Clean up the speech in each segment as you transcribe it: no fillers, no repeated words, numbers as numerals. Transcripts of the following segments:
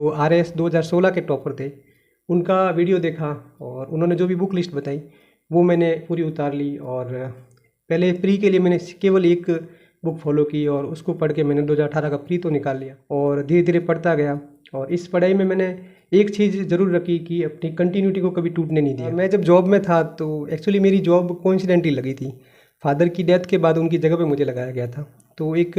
वो RS 2016 के topper थे, उनका वीडियो देखा और उन्होंने जो भी बुक लिस्ट बताई वो मैंने पूरी उतार ली। और पहले प्री के लिए मैंने केवल एक बुक फॉलो की और उसको पढ़ के मैंने 2018 का प्री तो निकाल लिया और धीरे धीरे पढ़ता गया। और इस पढ़ाई में मैंने एक चीज़ ज़रूर रखी कि अपनी कंटिन्यूटी को कभी टूटने नहीं दिया। मैं जब जॉब में था तो एक्चुअली मेरी जॉब कोइंसिडेंटली लगी थी, फादर की डेथ के बाद उनकी जगह पे मुझे लगाया गया था। तो एक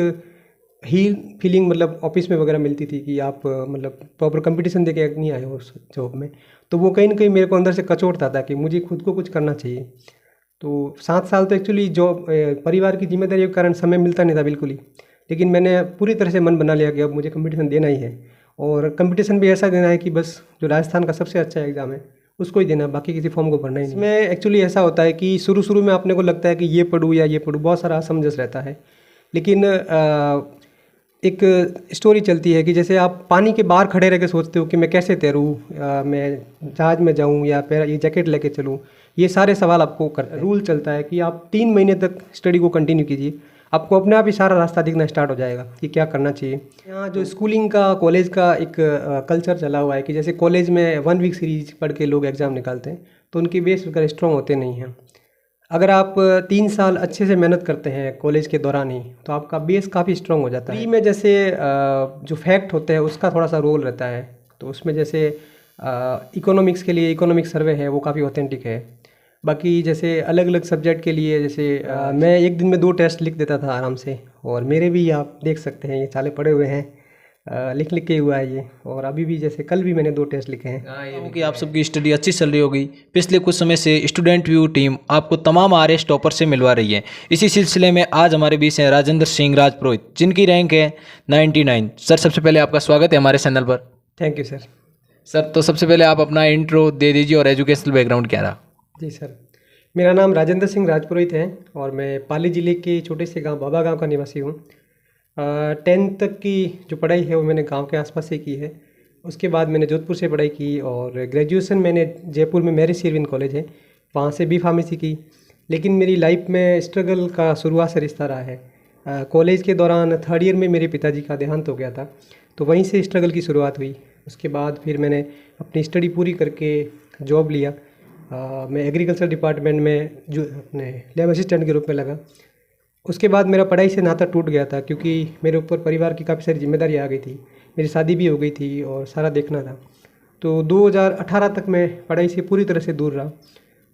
हील फीलिंग मतलब ऑफिस में वगैरह मिलती थी कि आप मतलब प्रॉपर कंपटीशन दे के नहीं आए हो उस जॉब में, तो वो कहीं ना कहीं मेरे को अंदर से कचोटता था कि मुझे खुद को कुछ करना चाहिए। तो 7 साल तो एक्चुअली जॉब परिवार की जिम्मेदारियों के कारण समय मिलता नहीं था बिल्कुल ही, लेकिन मैंने पूरी तरह से मन बना लिया कि अब मुझे कंपटीशन देना ही है। और कंपटीशन भी ऐसा देना है कि बस जो राजस्थान का सबसे अच्छा एग्ज़ाम है उसको ही देना, बाकी किसी फॉर्म को भरना ही नहीं। इसमें एक्चुअली ऐसा होता है कि शुरू शुरू में अपने को लगता है कि ये पढ़ूँ या ये पढ़ूँ, बहुत सारा असमंजस रहता है। लेकिन एक स्टोरी चलती है कि जैसे आप पानी के बाहर खड़े रह के सोचते हो कि मैं कैसे तैरूँ, मैं जहाज में जाऊँ या फिर ये जैकेट लेके चलूँ, ये सारे सवाल आपको करते हैं। रूल चलता है कि आप 3 महीने तक स्टडी को कंटिन्यू कीजिए, आपको अपने आप ही सारा रास्ता दिखना स्टार्ट हो जाएगा कि क्या करना चाहिए। यहाँ जो स्कूलिंग का कॉलेज का एक कल्चर चला हुआ है कि जैसे कॉलेज में 1 वीक सीरीज पढ़ के लोग एग्ज़ाम निकालते हैं, तो उनके बेस वगैरह स्ट्रॉन्ग होते नहीं हैं। अगर आप 3 साल अच्छे से मेहनत करते हैं कॉलेज के दौरान ही, तो आपका बेस काफ़ी स्ट्रॉन्ग हो जाता है। प्री में जैसे जो फैक्ट होते हैं उसका थोड़ा सा रोल रहता है, तो उसमें जैसे इकोनॉमिक्स के लिए इकोनॉमिक सर्वे है वो काफ़ी ऑथेंटिक है। बाकी जैसे अलग अलग सब्जेक्ट के लिए जैसे मैं एक दिन में 2 टेस्ट लिख देता था आराम से, और मेरे भी आप देख सकते हैं ये साले पड़े हुए हैं, लिख लिख के हुआ है ये। और अभी भी जैसे कल भी मैंने 2 टेस्ट लिखे हैं। कि आप सबकी स्टडी अच्छी चल रही होगी। पिछले कुछ समय से स्टूडेंट व्यू टीम आपको तमाम RS टॉपर से मिलवा रही है। इसी सिलसिले में आज हमारे बीच हैं राजेंद्र सिंह राजपुरोहित, जिनकी रैंक है 99। सर, सबसे पहले आपका स्वागत है हमारे चैनल पर। Thank you sir. सर, तो सबसे पहले आप अपना इंट्रो दे दीजिए और एजुकेशनल बैकग्राउंड क्या रहा। जी सर, मेरा नाम राजेंद्र सिंह राजपुरोहित है और मैं पाली ज़िले के छोटे से गांव बाबा गांव का निवासी हूँ। 10th तक की जो पढ़ाई है वो मैंने गांव के आसपास से की है। उसके बाद मैंने जोधपुर से पढ़ाई की और ग्रेजुएशन मैंने जयपुर में मैरी सिरविन कॉलेज है वहाँ से B Pharmacy की। लेकिन मेरी लाइफ में स्ट्रगल का शुरुआत से रिश्ता रहा है। कॉलेज के दौरान 3rd ईयर में मेरे पिताजी का देहांत हो गया था, तो वहीं से स्ट्रगल की शुरुआत हुई। उसके बाद फिर मैंने अपनी स्टडी पूरी करके जॉब लिया। मैं एग्रीकल्चर डिपार्टमेंट में जो अपने लैब असिस्टेंट के रूप में लगा। उसके बाद मेरा पढ़ाई से नाता टूट गया था क्योंकि मेरे ऊपर परिवार की काफ़ी सारी जिम्मेदारी आ गई थी, मेरी शादी भी हो गई थी और सारा देखना था। तो 2018 तक मैं पढ़ाई से पूरी तरह से दूर रहा।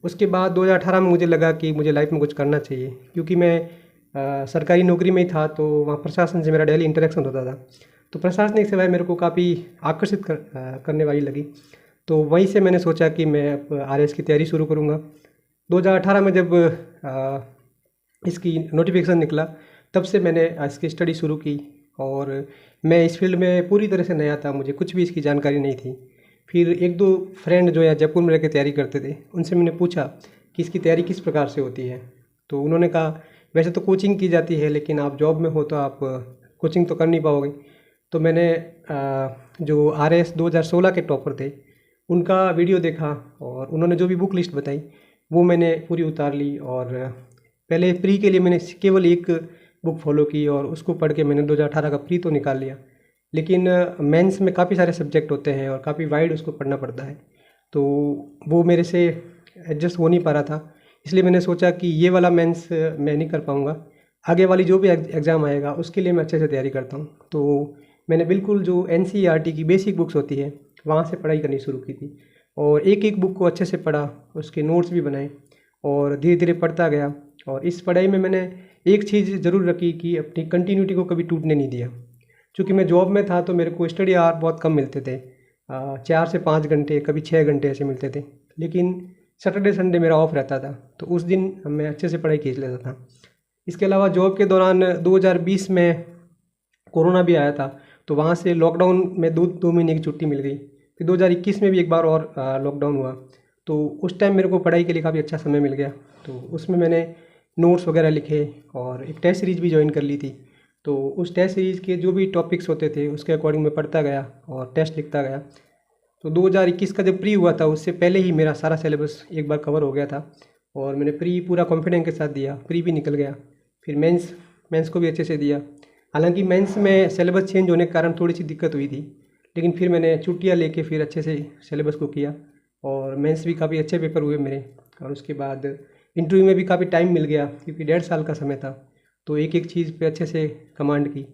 उसके बाद 2018 में मुझे लगा कि मुझे लाइफ में कुछ करना चाहिए, क्योंकि मैं सरकारी नौकरी में ही था, तो वहाँ प्रशासन से मेरा डेली इंटरेक्शन होता था। तो प्रशासनिक सेवाएं मेरे को काफ़ी आकर्षित करने वाली लगी। तो वहीं से मैंने सोचा कि मैं अब RS की तैयारी शुरू करूँगा। 2018 में जब इसकी नोटिफिकेशन निकला, तब से मैंने इसकी स्टडी शुरू की। और मैं इस फील्ड में पूरी तरह से नया था, मुझे कुछ भी इसकी जानकारी नहीं थी। फिर 1-2 फ्रेंड जो है जयपुर में रह के तैयारी करते थे, उनसे मैंने पूछा कि इसकी तैयारी किस प्रकार से होती है। तो उन्होंने कहा वैसे तो कोचिंग की जाती है, लेकिन आप जॉब में हो तो आप कोचिंग तो कर नहीं पाओगे। तो मैंने जो RS 2016 के टॉपर थे उनका वीडियो देखा और उन्होंने जो भी बुक लिस्ट बताई वो मैंने पूरी उतार ली। और पहले प्री के लिए मैंने केवल एक बुक फॉलो की और उसको पढ़ के मैंने 2018 का प्री तो निकाल लिया। लेकिन मेंस में काफ़ी सारे सब्जेक्ट होते हैं और काफ़ी वाइड उसको पढ़ना पड़ता है, तो वो मेरे से एडजस्ट हो नहीं पा रहा था। इसलिए मैंने सोचा कि ये वाला मेंस मैं नहीं कर पाऊँगा, आगे वाली जो भी एग्ज़ाम आएगा उसके लिए मैं अच्छे से तैयारी करता हूँ। तो मैंने बिल्कुल जो NCERT की बेसिक बुक्स होती है वहाँ से पढ़ाई करनी शुरू की थी और एक एक बुक को अच्छे से पढ़ा, उसके नोट्स भी बनाए और धीरे धीरे पढ़ता गया। और इस पढ़ाई में मैंने एक चीज़ ज़रूर रखी कि अपनी कंटिन्यूटी को कभी टूटने नहीं दिया। चूँकि मैं जॉब में था तो मेरे को स्टडी आवर बहुत कम मिलते थे, 4 से 5 घंटे, कभी 6 घंटे ऐसे मिलते थे। लेकिन सैटरडे संडे मेरा ऑफ रहता था, तो उस दिन मैं अच्छे से पढ़ाई खींच लेता था। इसके अलावा जॉब के दौरान 2020 में कोरोना भी आया था, तो वहाँ से लॉकडाउन में 2 महीने की छुट्टी मिल गई। फिर 2021 में भी एक बार और लॉकडाउन हुआ, तो उस टाइम मेरे को पढ़ाई के लिए काफ़ी अच्छा समय मिल गया। तो उसमें मैंने नोट्स वगैरह लिखे और एक टेस्ट सीरीज़ भी ज्वाइन कर ली थी। तो उस टेस्ट सीरीज़ के जो भी टॉपिक्स होते थे उसके अकॉर्डिंग मैं पढ़ता गया और टेस्ट लिखता गया। तो 2021 का जब प्री हुआ था उससे पहले ही मेरा सारा सिलेबस एक बार कवर हो गया था और मैंने प्री पूरा कॉन्फिडेंस के साथ दिया, प्री भी निकल गया। फिर मेंस को भी अच्छे से दिया। हालांकि मेंस में सिलेबस चेंज होने के कारण थोड़ी सी दिक्कत हुई थी, लेकिन फिर मैंने छुट्टियाँ लेके फिर अच्छे से सिलेबस को किया और मेंस भी काफ़ी अच्छे पेपर हुए मेरे। और उसके बाद इंटरव्यू में भी काफ़ी टाइम मिल गया क्योंकि 1.5 साल का समय था, तो एक एक चीज़ पे अच्छे से कमांड की।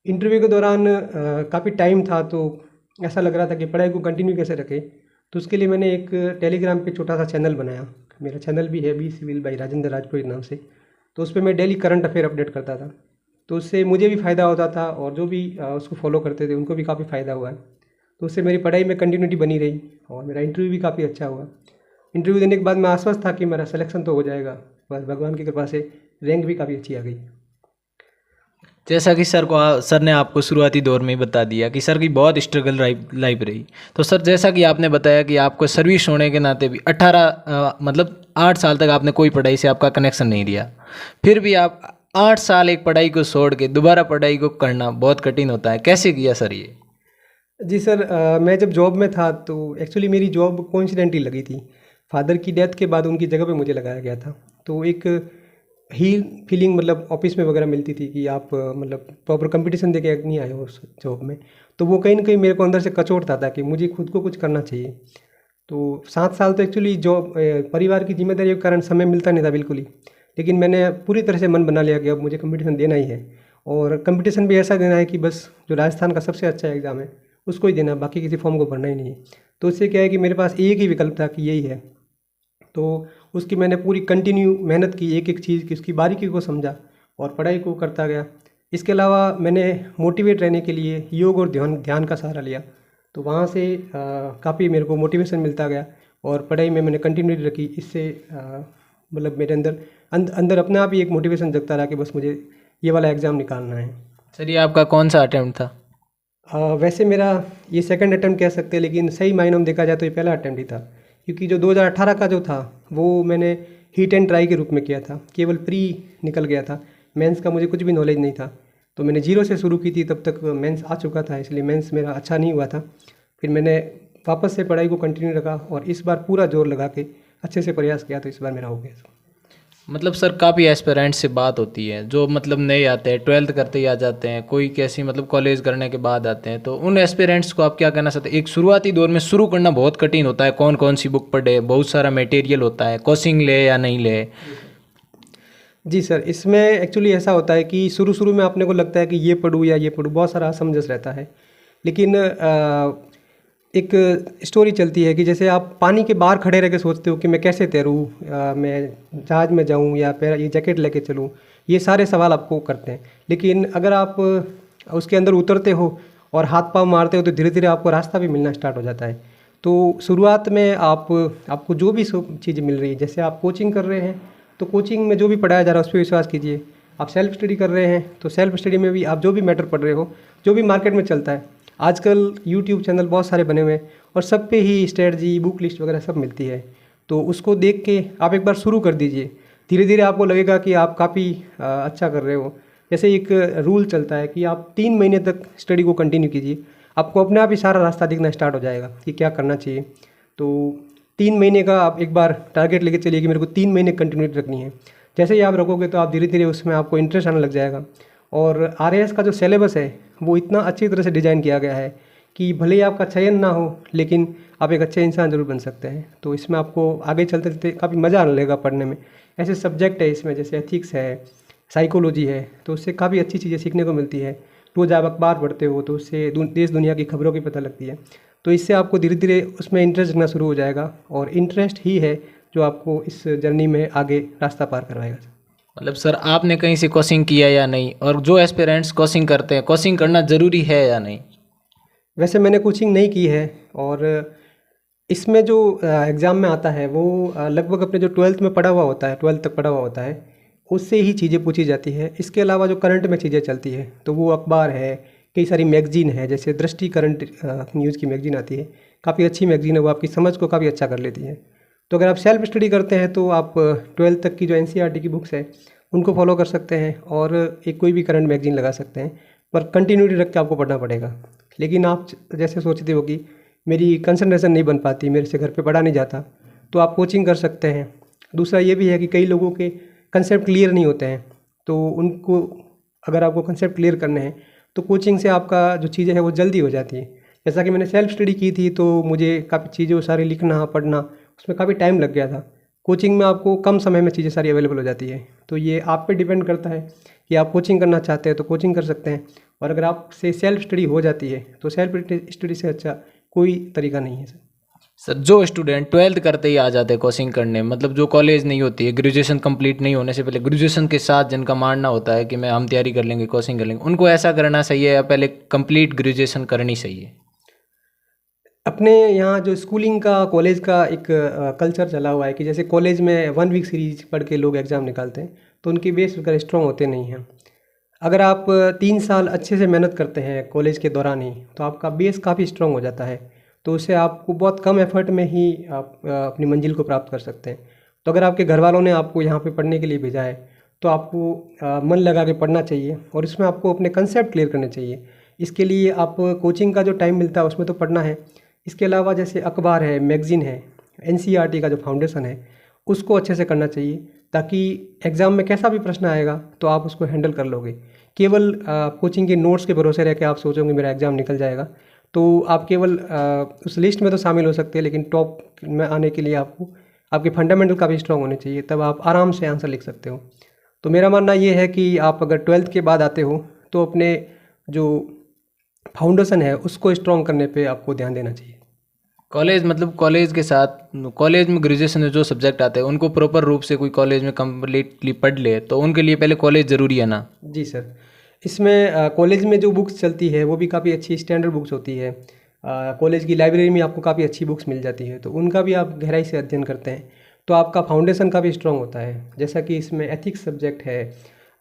इंटरव्यू के दौरान काफ़ी टाइम था, तो ऐसा लग रहा था कि पढ़ाई को कंटिन्यू कैसे रखें। तो उसके लिए मैंने एक टेलीग्राम पे छोटा सा चैनल बनाया। मेरा चैनल भी है बी सिविल बाई राजेंद्र राजपुरोहित नाम से। तो उस पे मैं डेली करंट अफेयर अपडेट करता था, तो उससे मुझे भी फ़ायदा होता था और जो भी उसको फॉलो करते थे उनको भी काफ़ी फ़ायदा हुआ है। तो उससे मेरी पढ़ाई में कंटिन्यूटी बनी रही और मेरा इंटरव्यू भी काफ़ी अच्छा हुआ। इंटरव्यू देने के बाद मैं आश्वस्त था कि मेरा सिलेक्शन तो हो जाएगा, बस भगवान की कृपा से रैंक भी काफ़ी अच्छी आ गई। जैसा कि सर ने आपको शुरुआती दौर में ही बता दिया कि सर की बहुत स्ट्रगल लाइफ रही। तो सर जैसा कि आपने बताया कि आपको सर्विस होने के नाते भी 8 साल तक आपने कोई पढ़ाई से आपका कनेक्शन नहीं दिया, फिर भी आप 8 साल एक पढ़ाई को छोड़ के दोबारा पढ़ाई को करना बहुत कठिन होता है, कैसे किया सर ये? जी सर, मैं जब जॉब में था तो एक्चुअली मेरी जॉब कोइंसिडेंटली लगी थी। फादर की डेथ के बाद उनकी जगह पे मुझे लगाया गया था, तो एक हील फीलिंग मतलब ऑफिस में वगैरह मिलती थी कि आप मतलब प्रॉपर कंपटीशन दे के नहीं आए हो उस जॉब में। तो वो कहीं ना कहीं मेरे को अंदर से कचोटता था कि मुझे खुद को कुछ करना चाहिए। तो 7 साल तो एक्चुअली जॉब परिवार की जिम्मेदारियों के कारण समय मिलता नहीं था बिल्कुल ही। लेकिन मैंने पूरी तरह से मन बना लिया कि अब मुझे कंपटीशन देना ही है, और कंपटीशन भी ऐसा देना है कि बस जो राजस्थान का सबसे अच्छा एग्ज़ाम है उसको ही देना है, बाकी किसी फॉर्म को भरना ही नहीं है। तो उससे क्या है कि मेरे पास एक ही विकल्प था कि यही है। तो उसकी मैंने पूरी कंटिन्यू मेहनत की, एक एक चीज़ की उसकी बारीकी को समझा और पढ़ाई को करता गया। इसके अलावा मैंने मोटिवेट रहने के लिए योग और ध्यान ध्यान का सहारा लिया, तो वहाँ से काफ़ी मेरे को मोटिवेशन मिलता गया और पढ़ाई में मैंने कंटिन्यूटी रखी। इससे मतलब मेरे अंदर अंदर अपने आप ही एक मोटिवेशन जगता रहा कि बस मुझे ये वाला एग्ज़ाम निकालना है। सर ये आपका कौन सा अटेम्प्ट था? वैसे मेरा ये सेकंड अटेम्प्ट कह सकते हैं, लेकिन सही मायनों में देखा जाए तो ये पहला अटेम्प्ट ही था, क्योंकि जो 2018 का जो था वो मैंने हीट एंड ट्राई के रूप में किया था, केवल प्री निकल गया था। मेंस का मुझे कुछ भी नॉलेज नहीं था, तो मैंने जीरो से शुरू की थी, तब तक मेंस आ चुका था, इसलिए मेंस मेरा अच्छा नहीं हुआ था। फिर मैंने वापस से पढ़ाई को कंटिन्यू रखा और इस बार पूरा जोर लगा के अच्छे से प्रयास किया, तो इस बार मेरा हो गया। मतलब सर काफ़ी एस्पिरेंट्स से बात होती है जो मतलब नए आते हैं, 12th करते ही आ जाते हैं, कोई कैसी मतलब कॉलेज करने के बाद आते हैं, तो उन एस्पिरेंट्स को आप क्या कहना चाहते हैं? एक शुरुआती दौर में शुरू करना बहुत कठिन होता है, कौन कौन सी बुक पढ़े, बहुत सारा मटेरियल होता है, कोचिंग ले या नहीं ले? जी सर, इसमें एक्चुअली ऐसा होता है कि शुरू शुरू में आपने को लगता है कि ये पढ़ूँ या ये पढ़ूँ, बहुत सारा असमंजस रहता है। लेकिन एक स्टोरी चलती है कि जैसे आप पानी के बाहर खड़े रह के सोचते हो कि मैं कैसे तैरूँ, मैं जहाज में जाऊँ या फिर ये जैकेट लेके चलूँ, ये सारे सवाल आपको करते हैं। लेकिन अगर आप उसके अंदर उतरते हो और हाथ पाँव मारते हो तो धीरे धीरे आपको रास्ता भी मिलना स्टार्ट हो जाता है। तो शुरुआत में आपको जो भी चीज़ मिल रही है, जैसे आप कोचिंग कर रहे हैं तो कोचिंग में जो भी पढ़ाया जा रहा है उस पर विश्वास कीजिए। आप सेल्फ स्टडी कर रहे हैं तो सेल्फ स्टडी में भी आप जो भी मैटर पढ़ रहे हो, जो भी मार्केट में चलता है, आजकल यूट्यूब चैनल बहुत सारे बने हुए हैं और सब पे ही स्ट्रेटजी, बुक लिस्ट वगैरह सब मिलती है। तो उसको देख के आप एक बार शुरू कर दीजिए, धीरे धीरे आपको लगेगा कि आप काफ़ी अच्छा कर रहे हो। जैसे एक रूल चलता है कि आप 3 महीने तक स्टडी को कंटिन्यू कीजिए, आपको अपने आप ही सारा रास्ता दिखना स्टार्ट हो जाएगा कि क्या करना चाहिए। तो 3 महीने का आप एक बार टारगेट लेके चलिए कि मेरे को 3 महीने कंटिन्यूटी रखनी है। जैसे ही आप रखोगे तो आप धीरे धीरे उसमें आपको इंटरेस्ट आने लग जाएगा। और आरएएस का जो सिलेबस है वो इतना अच्छी तरह से डिज़ाइन किया गया है कि भले ही आपका चयन ना हो, लेकिन आप एक अच्छे इंसान ज़रूर बन सकते हैं। तो इसमें आपको आगे चलते चलते काफ़ी मज़ा आने लगेगा पढ़ने में। ऐसे सब्जेक्ट है इसमें जैसे एथिक्स है, साइकोलॉजी है, तो उससे काफ़ी अच्छी चीज़ें सीखने को मिलती है। रोज़ आप अखबार पढ़ते हो तो उससे देश दुनिया की खबरों की पता लगती है। तो इससे आपको धीरे धीरे उसमें इंटरेस्ट लगना शुरू हो जाएगा, और इंटरेस्ट ही है जो आपको इस जर्नी में आगे रास्ता पार करवाएगा। मतलब सर आपने कहीं से कोचिंग किया या नहीं, और जो एस्पिरेंट्स कोचिंग करते हैं, कोचिंग करना ज़रूरी है या नहीं? वैसे मैंने कोचिंग नहीं की है, और इसमें जो एग्ज़ाम में आता है वो लगभग अपने जो 12th में पढ़ा हुआ होता है, 12th तक पढ़ा हुआ होता है, उससे ही चीज़ें पूछी जाती है। इसके अलावा जो करंट में चीज़ें चलती है तो वो अखबार है, कई सारी मैगजीन है, जैसे दृष्टि करंट न्यूज़ की मैगजीन आती है, काफ़ी अच्छी मैगजीन है, वो आपकी समझ को काफ़ी अच्छा कर लेती है। तो अगर आप सेल्फ स्टडी करते हैं तो आप 12th तक की जो एनसीईआरटी की बुक्स है उनको फॉलो कर सकते हैं, और एक कोई भी करंट मैगजीन लगा सकते हैं, पर कंटिन्यूटी रख के आपको पढ़ना पड़ेगा। लेकिन आप जैसे सोचते हो कि मेरी कंसंट्रेशन नहीं बन पाती, मेरे से घर पे पढ़ा नहीं जाता, तो आप कोचिंग कर सकते हैं। दूसरा ये भी है कि कई लोगों के कंसेप्ट क्लियर नहीं होते हैं, तो उनको अगर आपको कंसेप्ट क्लियर करने हैं तो कोचिंग से आपका जो चीज़ें हैं वो जल्दी हो जाती है। जैसा कि मैंने सेल्फ स्टडी की थी तो मुझे काफ़ी चीज़ें सारी लिखना पढ़ना उसमें काफ़ी टाइम लग गया था। कोचिंग में आपको कम समय में चीज़ें सारी अवेलेबल हो जाती है, तो ये आप पे डिपेंड करता है कि आप कोचिंग करना चाहते हैं तो कोचिंग कर सकते हैं, और अगर आपसे सेल्फ स्टडी हो जाती है तो सेल्फ स्टडी से अच्छा कोई तरीका नहीं है सर। सर जो स्टूडेंट 12th करते ही आ जाते हैं कोचिंग करने, मतलब जो कॉलेज नहीं होती है, ग्रेजुएशन कंप्लीट नहीं होने से पहले ग्रेजुएशन के साथ जिनका मानना होता है कि मैं हम तैयारी कर लेंगे कोचिंग कर लेंगे, उनको ऐसा करना चाहिए या पहले कंप्लीट ग्रेजुएशन करनी चाहिए? अपने यहाँ जो स्कूलिंग का कॉलेज का एक कल्चर चला हुआ है कि जैसे कॉलेज में 1 वीक सीरीज पढ़ के लोग एग्ज़ाम निकालते हैं, तो उनके बेस वगैरह स्ट्रॉन्ग होते नहीं हैं। अगर आप 3 साल अच्छे से मेहनत करते हैं कॉलेज के दौरान ही, तो आपका बेस काफ़ी स्ट्रॉन्ग हो जाता है, तो उससे आपको बहुत कम एफर्ट में ही आप अपनी मंजिल को प्राप्त कर सकते हैं। तो अगर आपके घर वालों ने आपको यहाँ पे पढ़ने के लिए भेजा है तो आपको मन लगा के पढ़ना चाहिए, और इसमें आपको अपने कंसेप्ट क्लियर करने चाहिए। इसके लिए आप कोचिंग का जो टाइम मिलता है उसमें तो पढ़ना है, इसके अलावा जैसे अखबार है, मैगज़ीन है, एनसीईआरटी का जो फाउंडेशन है उसको अच्छे से करना चाहिए, ताकि एग्ज़ाम में कैसा भी प्रश्न आएगा तो आप उसको हैंडल कर लोगे। केवल कोचिंग के नोट्स के भरोसे रह के आप सोचोगे मेरा एग्ज़ाम निकल जाएगा, तो आप केवल उस लिस्ट में तो शामिल हो सकते हैं, लेकिन टॉप में आने के लिए आपको आपके फंडामेंटल काफ़ी स्ट्रॉन्ग होने चाहिए, तब आप आराम से आंसर लिख सकते हो। तो मेरा मानना ये है कि आप अगर 12th के बाद आते हो तो अपने जो फाउंडेशन है उसको स्ट्रॉन्ग करने पे आपको ध्यान देना चाहिए। कॉलेज मतलब कॉलेज के साथ कॉलेज में ग्रेजुएशन में जो सब्जेक्ट आते हैं उनको प्रॉपर रूप से कोई कॉलेज में कम्प्लीटली पढ़ ले तो उनके लिए पहले कॉलेज ज़रूरी है ना? जी सर, इसमें कॉलेज में जो बुक्स चलती है वो भी काफ़ी अच्छी स्टैंडर्ड बुक्स होती है। कॉलेज की लाइब्रेरी में आपको काफ़ी अच्छी बुक्स मिल जाती है, तो उनका भी आप गहराई से अध्ययन करते हैं तो आपका फाउंडेशन काफ़ी स्ट्रॉन्ग होता है। जैसा कि इसमें एथिक्स सब्जेक्ट है,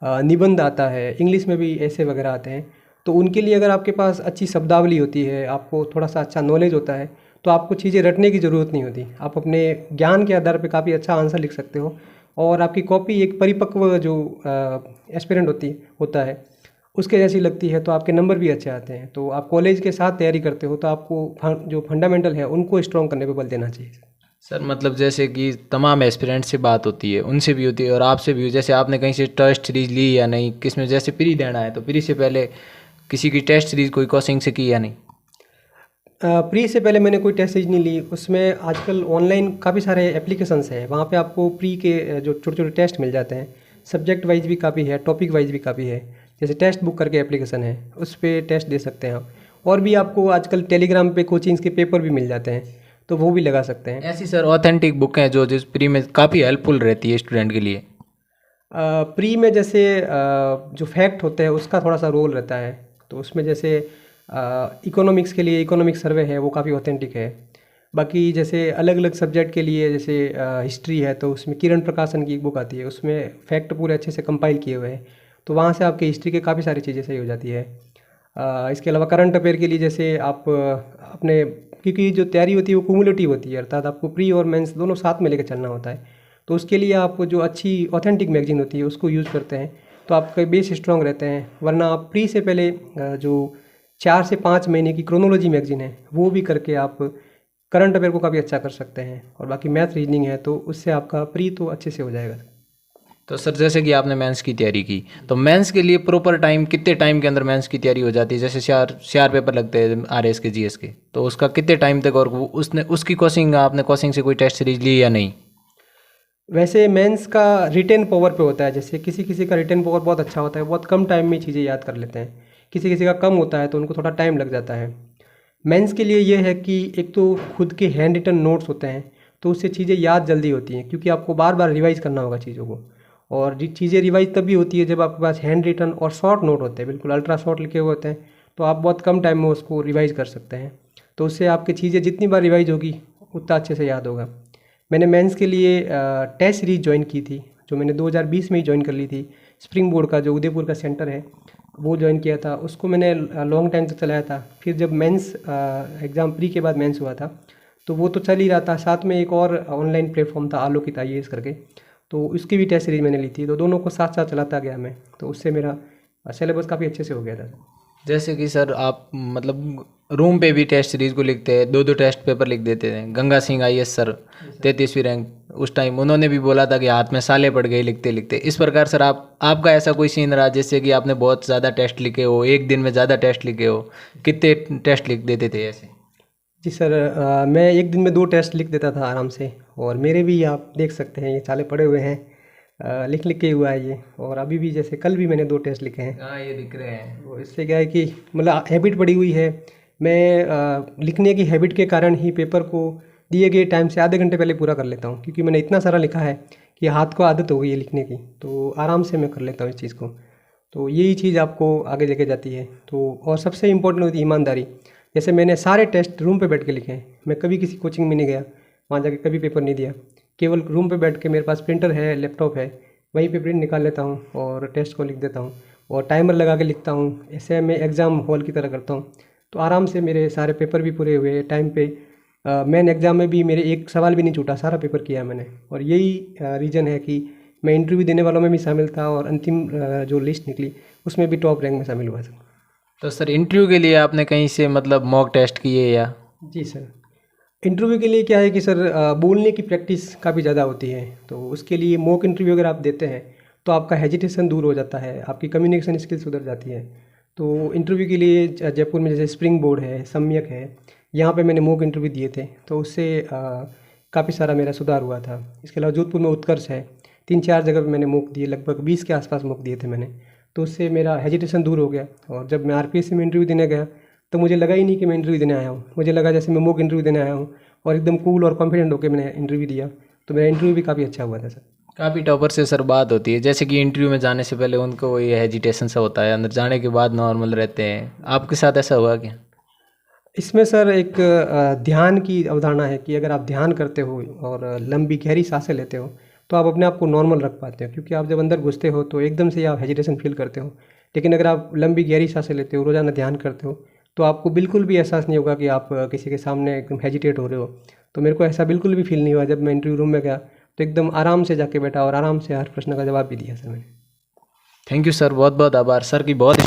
निबंध आता है, इंग्लिश में भी ऐसे वगैरह आते हैं, तो उनके लिए अगर आपके पास अच्छी शब्दावली होती है, आपको थोड़ा सा अच्छा नॉलेज होता है, तो आपको चीज़ें रटने की ज़रूरत नहीं होती। आप अपने ज्ञान के आधार पे काफ़ी अच्छा आंसर लिख सकते हो, और आपकी कॉपी एक परिपक्व जो एस्पिरेंट होता है उसके जैसी लगती है, तो आपके नंबर भी अच्छे आते हैं। तो आप कॉलेज के साथ तैयारी करते हो तो आपको जो फंडामेंटल है उनको स्ट्रॉन्ग करने पे बल देना चाहिए। सर मतलब जैसे कि तमाम एस्पिरेंट से बात होती है, उनसे भी होती है और आपसे भी, जैसे आपने कहीं से टेस्ट सीरीज ली या नहीं, किसमें जैसे प्री देना है तो प्री से पहले किसी की टेस्ट सीरीज कोई कोचिंग से की या नहीं? प्री से पहले मैंने कोई टेस्ट सीरीज नहीं ली। उसमें आजकल ऑनलाइन काफ़ी सारे एप्लीकेशंस हैं, वहाँ पे आपको प्री के जो छोटे छोटे टेस्ट मिल जाते हैं। सब्जेक्ट वाइज भी काफ़ी है, टॉपिक वाइज भी काफ़ी है। जैसे टेस्ट बुक करके एप्लीकेशन है, उस पर टेस्ट दे सकते हैं आप। और भी आपको आजकल टेलीग्राम पे कोचिंग्स के पेपर भी मिल जाते हैं, तो वो भी लगा सकते हैं। ऐसी सर ऑथेंटिक बुक हैं जो जिस प्री में काफ़ी हेल्पफुल रहती है स्टूडेंट के लिए? प्री में जैसे जो फैक्ट होते हैं उसका थोड़ा सा रोल रहता है, तो उसमें जैसे इकोनॉमिक्स के लिए इकोनॉमिक सर्वे है वो काफ़ी ऑथेंटिक है। बाकी जैसे अलग अलग सब्जेक्ट के लिए जैसे हिस्ट्री है तो उसमें किरण प्रकाशन की एक बुक आती है, उसमें फैक्ट पूरे अच्छे से कंपाइल किए हुए हैं, तो वहाँ से आपकी हिस्ट्री के काफ़ी सारी चीज़ें सही हो जाती है। इसके अलावा करंट अफेयर के लिए जैसे आप अपने, क्योंकि जो तैयारी होती है वो कुमुलेटिव होती है, अर्थात आपको प्री और मेंस दोनों साथ में लेकर चलना होता है, तो उसके लिए आप जो अच्छी ऑथेंटिक मैगजीन होती है उसको यूज़ करते हैं तो आपके बेस स्ट्रॉन्ग रहते हैं। वरना आप प्री से पहले जो 4 से 5 महीने की क्रोनोलॉजी मैगजीन है वो भी करके आप करंट अफेयर को काफ़ी अच्छा कर सकते हैं, और बाकी मैथ रीजनिंग है तो उससे आपका प्री तो अच्छे से हो जाएगा। तो सर जैसे कि आपने मेंस की तैयारी की, तो मेंस के लिए प्रॉपर टाइम कितने टाइम के अंदर मेंस की तैयारी हो जाती है? जैसे सीआर पेपर लगते हैं आरएस के, जीएस के, तो उसका कितने टाइम तक, और उसने उसकी कोचिंग आपने कोचिंग से कोई टेस्ट सीरीज ली या नहीं? वैसे मेंस का रिटेन पावर पे होता है, जैसे किसी किसी का रिटेन पावर बहुत अच्छा होता है, बहुत कम टाइम में चीज़ें याद कर लेते हैं, किसी किसी का कम होता है तो उनको थोड़ा टाइम लग जाता है। मेंस के लिए ये है कि एक तो खुद के हैंड रिटन नोट्स होते हैं तो उससे चीज़ें याद जल्दी होती हैं, क्योंकि आपको बार बार रिवाइज़ करना होगा चीज़ों को, और चीज़ें रिवाइज तभी होती है जब आपके पास हैंड रिटन और शॉर्ट नोट होते हैं, बिल्कुल अल्ट्रा शॉर्ट लिखे हुए होते हैं, तो आप बहुत कम टाइम में उसको रिवाइज़ कर सकते हैं। तो उससे आपकी चीज़ें जितनी बार रिवाइज होगी उतना अच्छे से याद होगा। मैंने मेंस के लिए टेस्ट सीरीज ज्वाइन की थी, जो मैंने 2020 में ही ज्वाइन कर ली थी। स्प्रिंग बोर्ड का जो उदयपुर का सेंटर है वो ज्वाइन किया था, उसको मैंने लॉन्ग टाइम तक चलाया था। फिर जब मेंस एग्ज़ाम प्री के बाद मेंस हुआ था तो वो तो चल ही रहा था, साथ में एक और ऑनलाइन प्लेटफॉर्म था आलोकित IAS करके, तो उसकी भी टेस्ट सीरीज मैंने ली थी, तो दोनों को साथ साथ चलाता गया मैं, तो उससे मेरा सिलेबस काफ़ी अच्छे से हो गया था। जैसे कि सर आप मतलब रूम पे भी टेस्ट सीरीज को लिखते हैं, 2-2 टेस्ट पेपर लिख देते हैं। गंगा सिंह IAS सर 33वीं रैंक उस टाइम उन्होंने भी बोला था कि हाथ में साले पड़ गए लिखते लिखते। इस प्रकार सर आपका ऐसा कोई सीन रहा जैसे कि आपने बहुत ज़्यादा टेस्ट लिखे हो, एक दिन में ज़्यादा टेस्ट लिखे हो? कितने टेस्ट लिख देते थे ऐसे? जी सर, मैं एक दिन में 2 टेस्ट लिख देता था आराम से, और मेरे भी आप देख सकते हैं ये साले पड़े हुए हैं, लिख लिख के हुआ है ये। और अभी भी जैसे कल भी मैंने 2 टेस्ट लिखे हैं। हाँ, ये दिख रहे हैं। वो इससे क्या है कि मतलब हैबिट पड़ी हुई है। मैं लिखने की हैबिट के कारण ही पेपर को दिए गए टाइम से आधे घंटे पहले पूरा कर लेता हूँ, क्योंकि मैंने इतना सारा लिखा है कि हाथ को आदत हो गई है लिखने की, तो आराम से मैं कर लेता हूँ इस चीज़ को। तो यही चीज़ आपको आगे लेके जाती है। तो और सबसे इम्पोर्टेंट होती है ईमानदारी। जैसे मैंने सारे टेस्ट रूम पे बैठ के लिखे हैं, मैं कभी किसी कोचिंग में नहीं गया, वहाँ जाके कभी पेपर नहीं दिया। केवल रूम पे बैठ के, मेरे पास प्रिंटर है, लैपटॉप है, वहीं पे प्रिंट निकाल लेता हूँ और टेस्ट को लिख देता हूँ, और टाइमर लगा के लिखता हूँ। ऐसे मैं एग्ज़ाम हॉल की तरह करता हूँ। तो आराम से मेरे सारे पेपर भी पूरे हुए टाइम पे। मेन एग्ज़ाम में भी मेरे एक सवाल भी नहीं छूटा, सारा पेपर किया मैंने। और यही रीज़न है कि मैं इंटरव्यू देने वालों में भी शामिल था, और अंतिम जो लिस्ट निकली उसमें भी टॉप रैंक में शामिल हुआ सर। तो सर इंटरव्यू के लिए आपने कहीं से मतलब मॉक टेस्ट किए या? जी सर, इंटरव्यू के लिए क्या है कि सर बोलने की प्रैक्टिस काफ़ी ज़्यादा होती है, तो उसके लिए मॉक इंटरव्यू अगर आप देते हैं तो आपका हेजिटेशन दूर हो जाता है, आपकी कम्युनिकेशन स्किल सुधर जाती है। तो इंटरव्यू के लिए जयपुर में जैसे स्प्रिंग बोर्ड है, सम्यक है, यहाँ पे मैंने मॉक इंटरव्यू दिए थे, तो उससे काफ़ी सारा मेरा सुधार हुआ था। इसके अलावा जोधपुर में उत्कर्ष है, 3-4 जगह पे मैंने मॉक दिए, लगभग 20 के आसपास मॉक दिए थे मैंने। तो उससे मेरा हेजिटेशन दूर हो गया, और जब मैं आरपीएससी में इंटरव्यू देने गया तो मुझे लगा ही नहीं कि मैं इंटरव्यू देने आया हूँ। मुझे लगा जैसे मैं मॉक इंटरव्यू देने आया हूँ, और एकदम कूल और कॉन्फिडेंट होकर मैंने इंटरव्यू दिया। तो मेरा इंटरव्यू भी काफ़ी अच्छा हुआ था सर। काफ़ी टॉपर से सर बात होती है, जैसे कि इंटरव्यू में जाने से पहले उनको ये हेजिटेशन सा होता है, अंदर जाने के बाद नॉर्मल रहते हैं। आपके साथ ऐसा हुआ क्या? इसमें सर एक ध्यान की अवधारणा है कि अगर आप ध्यान करते हो और लंबी गहरी सांसें लेते हो तो आप अपने आप को नॉर्मल रख पाते हो, क्योंकि आप जब अंदर घुसते हो तो एकदम से आप हेजिटेशन फील करते हो। लेकिन अगर आप लंबी गहरी सांसें लेते हो, रोज़ाना ध्यान करते हो, तो आपको बिल्कुल भी एहसास नहीं होगा कि आप किसी के सामने एकदम हेजिटेट हो रहे हो। तो मेरे को ऐसा बिल्कुल भी फील नहीं हुआ। जब मैं इंटरव्यू रूम में गया तो एकदम आराम से जाके बैठा और आराम से हर प्रश्न का जवाब भी दिया सर मैंने। थैंक यू सर, बहुत बहुत आभार सर की बहुत